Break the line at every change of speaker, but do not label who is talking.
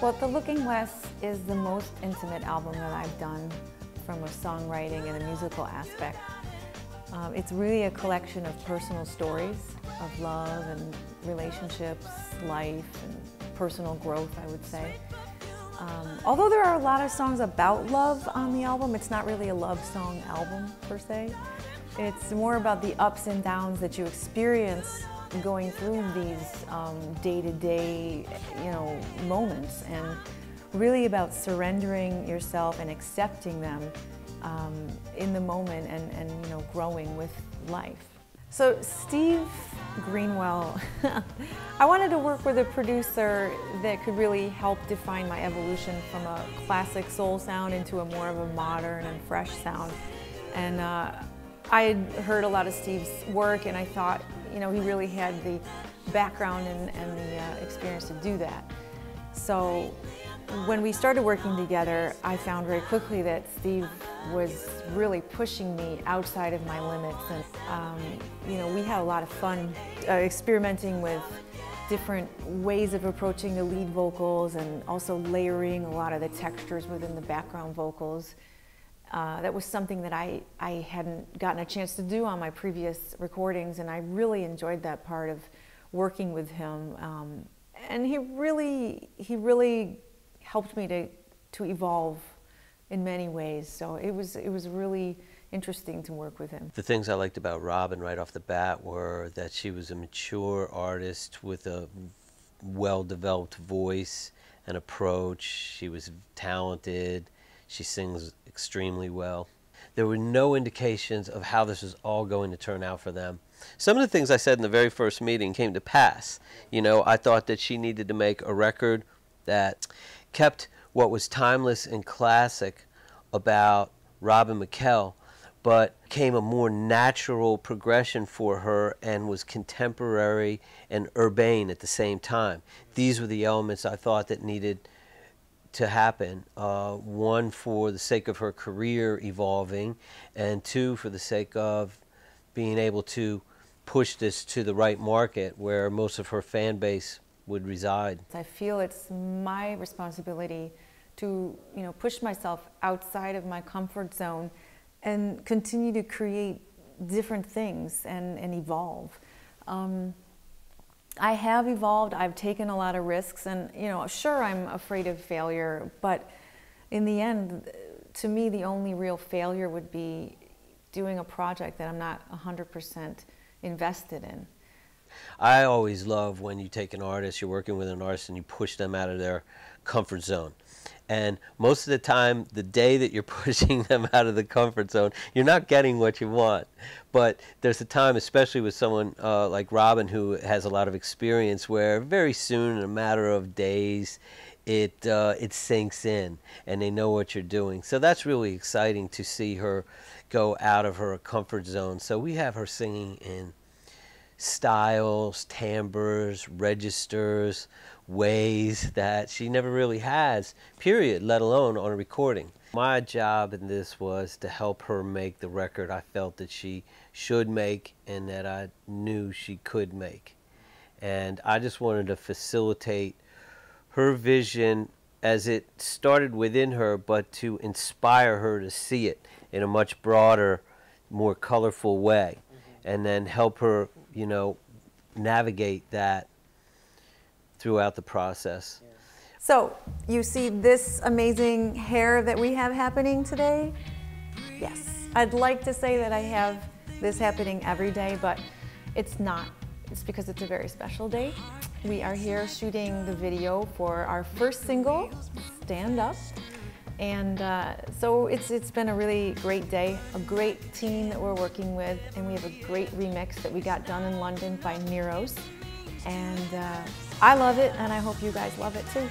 Well, The Looking Glass is the most intimate album that I've done from a songwriting and a musical aspect. It's really a collection of personal stories of love and relationships, life, and personal growth, I would say. Although there are a lot of songs about love on the album, it's not really a love song album per se. It's more about the ups and downs that you experience going through these day-to-day, moments, and really about surrendering yourself and accepting them in the moment and growing with life. So Steve Greenwell, I wanted to work with a producer that could really help define my evolution from a classic soul sound into a more of a modern and fresh sound. And I had heard a lot of Steve's work, and I thought, he really had the background and the experience to do that. So when we started working together, I found very quickly that Steve was really pushing me outside of my limits. And we had a lot of fun experimenting with different ways of approaching the lead vocals and also layering a lot of the textures within the background vocals. That was something that I hadn't gotten a chance to do on my previous recordings, and I really enjoyed that part of working with him. And he really helped me to evolve in many ways. So it was really interesting to work with him.
The things I liked about Robin right off the bat were that she was a mature artist with a well-developed voice and approach. She was talented. She sings extremely well. There were no indications of how this was all going to turn out for them. Some of the things I said in the very first meeting came to pass. I thought that she needed to make a record that kept what was timeless and classic about Robin McKell, but came a more natural progression for her and was contemporary and urbane at the same time. These were the elements I thought that needed to happen. One, for the sake of her career evolving, and two, for the sake of being able to push this to the right market where most of her fan base would reside.
I feel it's my responsibility to push myself outside of my comfort zone and continue to create different things and evolve. I have evolved, I've taken a lot of risks, and sure, I'm afraid of failure, but in the end, to me, the only real failure would be doing a project that I'm not 100% invested in.
I always love when you take an artist, you're working with an artist, and you push them out of their comfort zone. And most of the time, the day that you're pushing them out of the comfort zone, you're not getting what you want. But there's a time, especially with someone like Robin, who has a lot of experience, where very soon, in a matter of days, it sinks in, and they know what you're doing. So that's really exciting to see her go out of her comfort zone. So we have her singing in styles, timbres, registers, ways that she never really has, period, let alone on a recording. My job in this was to help her make the record I felt that she should make and that I knew she could make. And I just wanted to facilitate her vision as it started within her, but to inspire her to see it in a much broader, more colorful way, and then help her navigate that throughout the process.
So, you see this amazing hair that we have happening today? Yes. I'd like to say that I have this happening every day, but it's not. It's because it's a very special day. We are here shooting the video for our first single, Stand Up. And so it's been a really great day, a great team that we're working with, and we have a great remix that we got done in London by Neros. And I love it, and I hope you guys love it too.